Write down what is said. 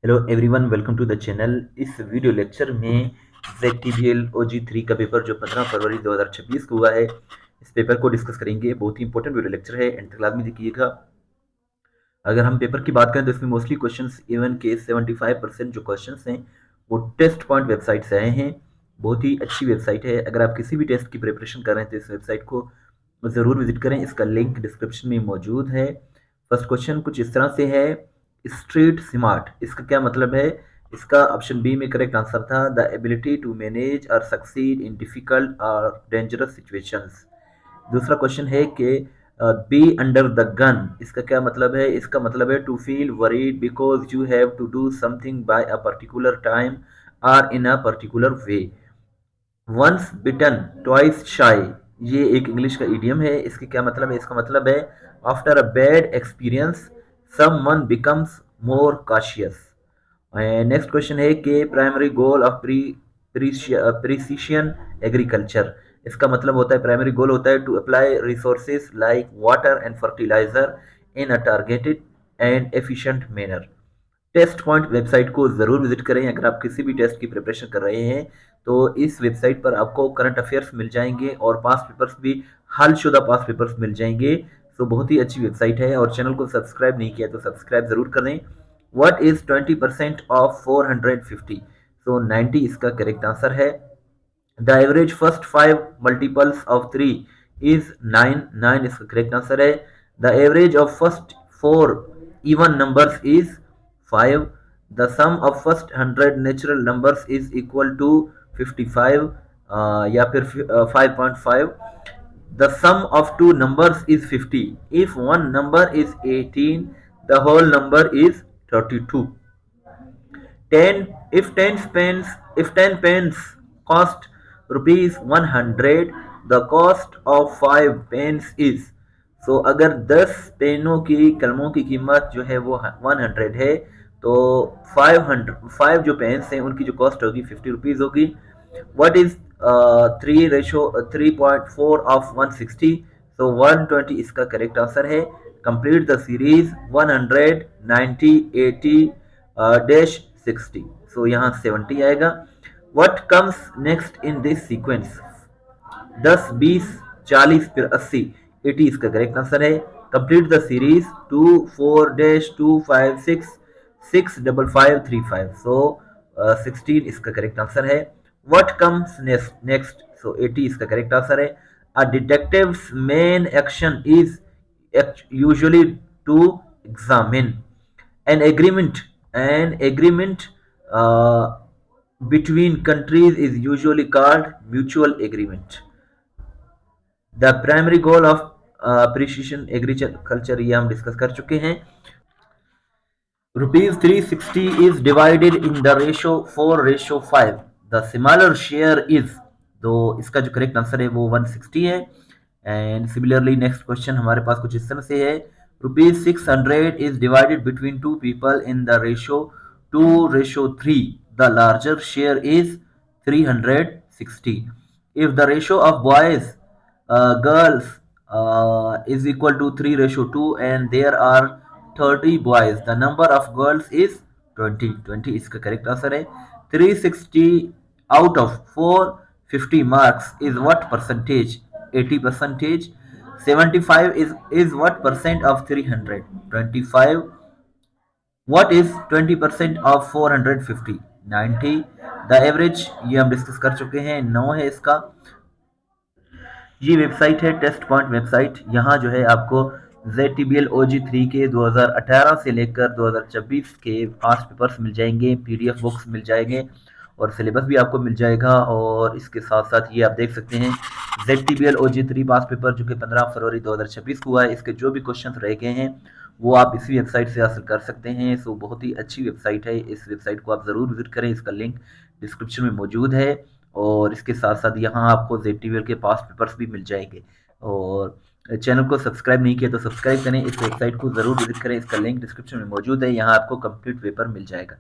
Hello everyone, welcome to the channel. इस video lecture में ZTBL OG3 का paper जो 15 फरवरी 2026 को हुआ है, इस पेपर को डिस्कस करेंगे। बहुत ही इंपॉर्टेंट वीडियो लेक्चर है, एंड क्लास में देखिएगा। अगर हम पेपर की बात करें तो इसमें मोस्टली क्वेश्चंस इवन के 75% जो क्वेश्चंस हैं वो टेस्ट पॉइंट वेबसाइट से आए हैं। बहुत ही अच्छी वेबसाइट है। अगर आप किसी भी टेस्ट की प्रिपरेशन कर रहे हैं तो इस वेबसाइट को ज़रूर विजिट करें। इसका लिंक डिस्क्रिप्शन में मौजूद है। फर्स्ट क्वेश्चन कुछ इस तरह से है, स्ट्रीट स्मार्ट इसका क्या मतलब है? इसका ऑप्शन बी में करेक्ट आंसर था, द एबिलिटी टू मैनेज और सक्सीड इन डिफिकल्ट और डेंजरस सिचुएशंस। दूसरा क्वेश्चन है कि बी अंडर द गन इसका क्या मतलब है? इसका मतलब है to feel worried because you have to do something by a particular time और in a particular way. Once bitten twice shy, ये एक इंग्लिश का इडियम है। इसके क्या मतलब है? इसका मतलब है after a bad experience someone becomes more cautious. Next question है कि primary goal of precision agriculture, इसका मतलब होता है प्राइमरी गोल होता है to apply resources like water and fertiliser in a targeted and efficient manner. Test point website को ज़रूर विजिट करें। अगर आप किसी भी टेस्ट की प्रिपरेशन कर रहे हैं तो इस वेबसाइट पर आपको करंट अफेयर्स मिल जाएंगे और पास पेपर्स भी, हलशुदा पास पेपर्स मिल जाएंगे। तो बहुत ही अच्छी वेबसाइट है। और चैनल को सब्सक्राइब नहीं किया तो सब्सक्राइब ज़रूर करें। What is 20% of 450? सो 90 इसका करेक्ट आंसर है। The average first 5 multiples of 3 is 9, 9 इसका करेक्ट आंसर है। The average of first 4 even numbers is 5. The sum of first 100 natural numbers is equal to 55 या फिर 5.5. The sum of two numbers is 50. If one number is 18, the whole number is 32. 10 if 10 pence cost rupees 100, the cost of 5 pence is, so अगर 10 पेनों की कलमों की कीमत जो है वो 100 है तो 5 जो पेन्स हैं उनकी जो कॉस्ट होगी 50 रुपीज़ होगी। What is 3.4 of 160? तो 120 इसका करेक्ट आंसर है। Complete the series 100 90 80 dash 60, so यहाँ 70 आएगा। What comes next in this sequence? 10 20 40 फिर 80, 80 इसका करेक्ट आंसर है। Complete the series 2 4 dash 2 5 6 6 5 5 3 5, so 16 इसका करेक्ट आंसर है। What comes next? सो 80 इसका करेक्ट आंसर है। A detective's main action is usually to examine an agreement uh, between countries is usually called mutual agreement. The primary goal of precision agriculture ये हम discuss कर चुके हैं। Rupees 360 is divided in the ratio 4:5. The smaller share is, तो इसका जो correct answer है वो 160 है। एंड सिमिलरली नेक्स्ट क्वेश्चन हमारे पास कुछ इस तरह से है, rupees 600 is divided between two people in the ratio 2:3. The larger share is 360. If the ratio of boys girls is equal to 3:2 and there are 30 boys, the number of girls is 20. 20 इसका correct answer है। 360 out of 450 marks is what percentage? 80%. 75 is what percent of 300? 25. What is 20% of 450? 90. The average ये हम discuss कर चुके हैं, 9 है इसका। ये वेबसाइट है टेस्ट पॉइंट वेबसाइट। यहाँ जो है आपको ZTBL OG3 के 2018 से लेकर 2026 के पास पेपर्स मिल जाएंगे, PDF बुक्स मिल जाएंगे और सिलेबस भी आपको मिल जाएगा। और इसके साथ साथ ये आप देख सकते हैं ZTBL OG3 पास पेपर जो कि 15 फरवरी 2026 को हुआ है, इसके जो भी क्वेश्चन रह गए हैं वो आप इसी वेबसाइट से हासिल कर सकते हैं। सो बहुत ही अच्छी वेबसाइट है, इस वेबसाइट को आप ज़रूर विजिट करें। इसका लिंक डिस्क्रिप्शन में मौजूद है। और इसके साथ साथ यहाँ आपको ZTBL के पास पेपर्स भी मिल जाएंगे। और चैनल को सब्सक्राइब नहीं किया तो सब्सक्राइब करें, इस वेबसाइट को ज़रूर विजिट करें। इसका लिंक डिस्क्रिप्शन में मौजूद है, यहाँ आपको कंप्लीट पेपर मिल जाएगा।